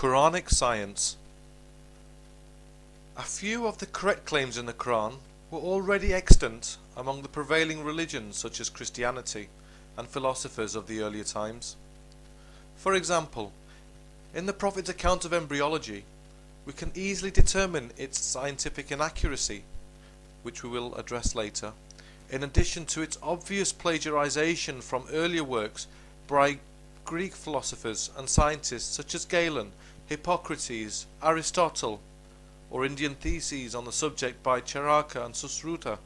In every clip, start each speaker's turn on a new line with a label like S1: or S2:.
S1: Quranic science. A few of the correct claims in the Quran were already extant among the prevailing religions such as Christianity and philosophers of the earlier times. For example, in the Prophet's account of embryology, we can easily determine its scientific inaccuracy, which we will address later, in addition to its obvious plagiarization from earlier works by Greek philosophers and scientists such as Galen, Hippocrates, Aristotle, or Indian theses on the subject by Charaka and Susruta.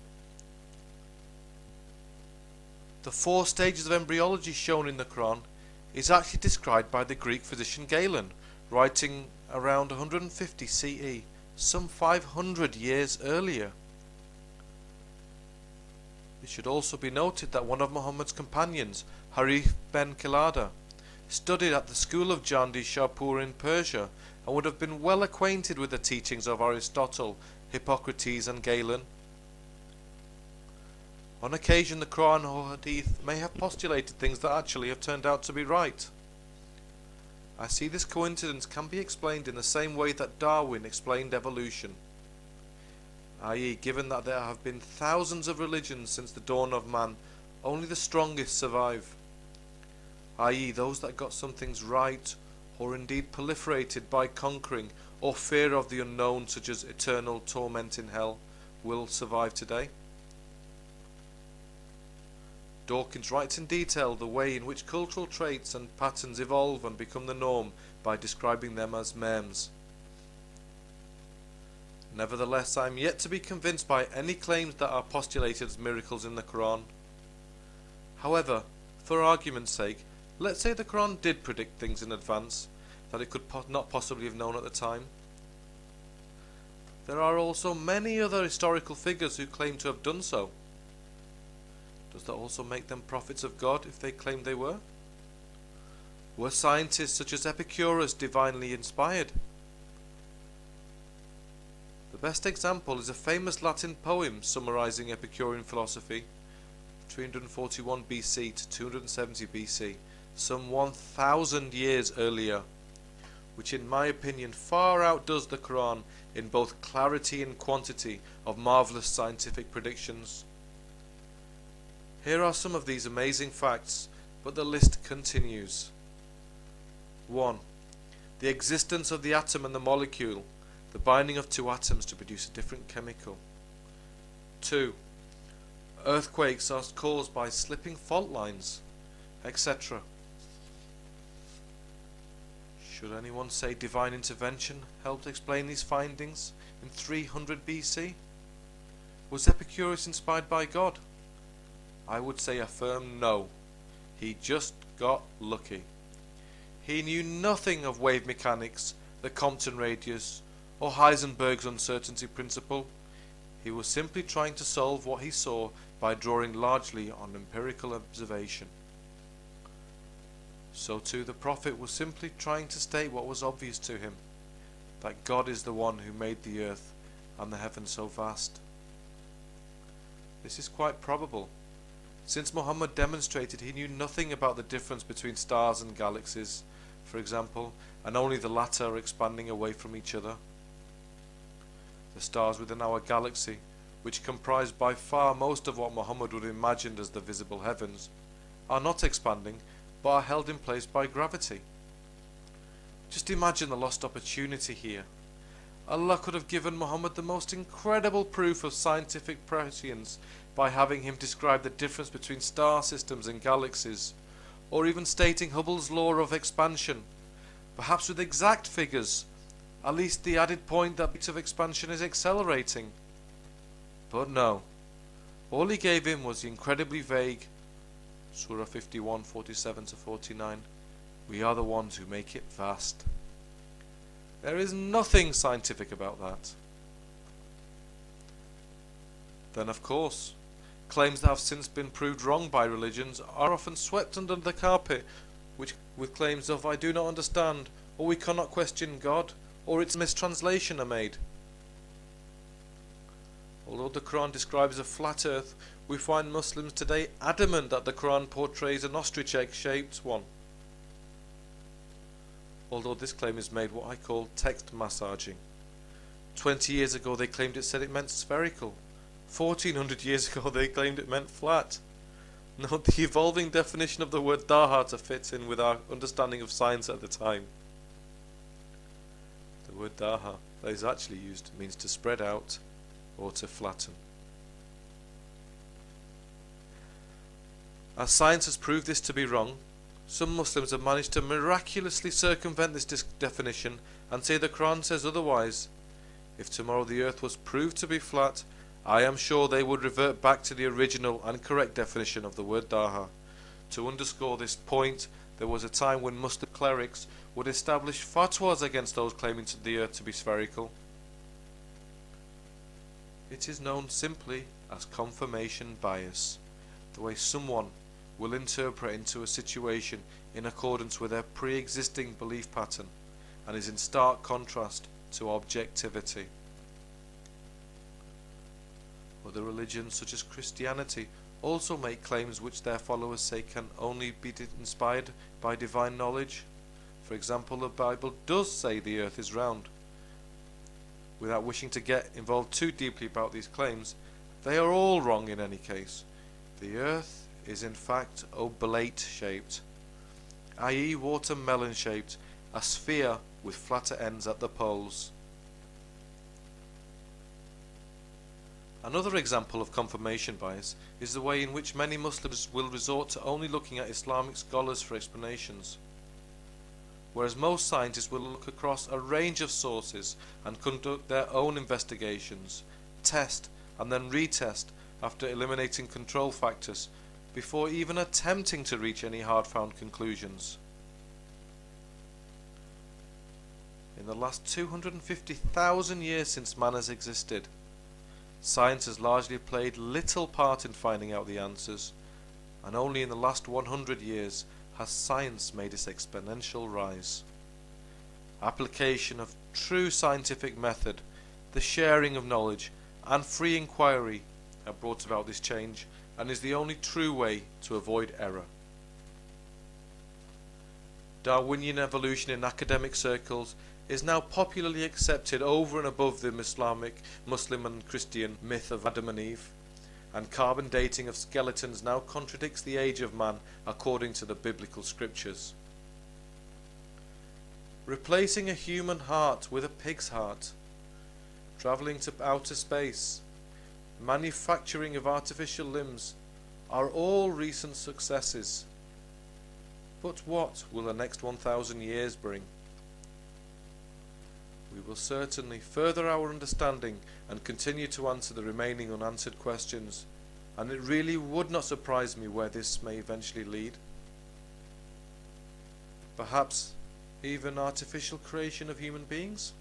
S1: The 4 stages of embryology shown in the Quran is actually described by the Greek physician Galen, writing around 150 CE, some 500 years earlier. It should also be noted that one of Muhammad's companions, Harith ben Kilada, studied at the school of Jandi Shapur in Persia and would have been well acquainted with the teachings of Aristotle, Hippocrates and Galen. On occasion the Quran or Hadith may have postulated things that actually have turned out to be right. I see this coincidence can be explained in the same way that Darwin explained evolution, i.e., given that there have been thousands of religions since the dawn of man, only the strongest survive, i.e., those that got some things right or indeed proliferated by conquering or fear of the unknown, such as eternal torment in hell, will survive today. Dawkins writes in detail the way in which cultural traits and patterns evolve and become the norm by describing them as memes. Nevertheless, I am yet to be convinced by any claims that are postulated as miracles in the Quran. However, for argument's sake, let's say the Quran did predict things in advance that it could not possibly have known at the time. There are also many other historical figures who claim to have done so. Does that also make them prophets of God if they claim they were? Were scientists such as Epicurus divinely inspired? The best example is a famous Latin poem summarizing Epicurean philosophy, 341 BC to 270 BC, some 1000 years earlier, which in my opinion far outdoes the Quran in both clarity and quantity of marvelous scientific predictions. Here are some of these amazing facts, but the list continues. 1. The existence of the atom and the molecule, the binding of 2 atoms to produce a different chemical. 2. Earthquakes are caused by slipping fault lines, etc. Should anyone say divine intervention helped explain these findings in 300 BC? Was Epicurus inspired by God? I would say a firm no. He just got lucky. He knew nothing of wave mechanics, the Compton radius, or Heisenberg's uncertainty principle. He was simply trying to solve what he saw by drawing largely on empirical observation. So too the Prophet was simply trying to state what was obvious to him, that God is the one who made the earth and the heavens so vast. This is quite probable, since Muhammad demonstrated he knew nothing about the difference between stars and galaxies, for example, and only the latter are expanding away from each other. The stars within our galaxy, which comprise by far most of what Muhammad would have imagined as the visible heavens, are not expanding, but are held in place by gravity. Just imagine the lost opportunity here. Allah could have given Muhammad the most incredible proof of scientific prescience by having him describe the difference between star systems and galaxies, or even stating Hubble's law of expansion, perhaps with exact figures, at least the added point that the rate of expansion is accelerating. But no, all he gave him was the incredibly vague Surah 51, 47 to 49, we are the ones who make it vast. There is nothing scientific about that. Then of course, claims that have since been proved wrong by religions are often swept under the carpet with claims of I do not understand, or we cannot question God, or its mistranslation are made. Although the Quran describes a flat earth, we find Muslims today adamant that the Quran portrays an ostrich egg shaped one. although this claim is made what I call text massaging. 20 years ago they claimed it meant spherical. 1400 years ago they claimed it meant flat. Note the evolving definition of the word daha to fit in with our understanding of science at the time. The word daha that is actually used means to spread out or to flatten. As science has proved this to be wrong, some Muslims have managed to miraculously circumvent this definition and say the Quran says otherwise. If tomorrow the earth was proved to be flat, I am sure they would revert back to the original and correct definition of the word daha. To underscore this point, there was a time when Muslim clerics would establish fatwas against those claiming the earth to be spherical. It is known simply as confirmation bias, the way someone will interpret into a situation in accordance with their pre-existing belief pattern, and is in stark contrast to objectivity. Other religions such as Christianity also make claims which their followers say can only be inspired by divine knowledge. For example, the Bible does say the earth is round. Without wishing to get involved too deeply about these claims, they are all wrong in any case. The earth is in fact oblate shaped, i.e. watermelon shaped, a sphere with flatter ends at the poles. Another example of confirmation bias is the way in which many Muslims will resort to only looking at Islamic scholars for explanations, whereas most scientists will look across a range of sources and conduct their own investigations, test and then retest after eliminating control factors before even attempting to reach any hard-found conclusions. In the last 250,000 years since man has existed, science has largely played little part in finding out the answers, and only in the last 100 years has science made its exponential rise. Application of true scientific method, the sharing of knowledge, and free inquiry have brought about this change, and is the only true way to avoid error. Darwinian evolution in academic circles is now popularly accepted over and above the Muslim and Christian myth of Adam and Eve, and carbon dating of skeletons now contradicts the age of man according to the biblical scriptures. Replacing a human heart with a pig's heart, travelling to outer space, manufacturing of artificial limbs are all recent successes. But what will the next 1,000 years bring? We will certainly further our understanding and continue to answer the remaining unanswered questions, and it really would not surprise me where this may eventually lead. Perhaps even artificial creation of human beings?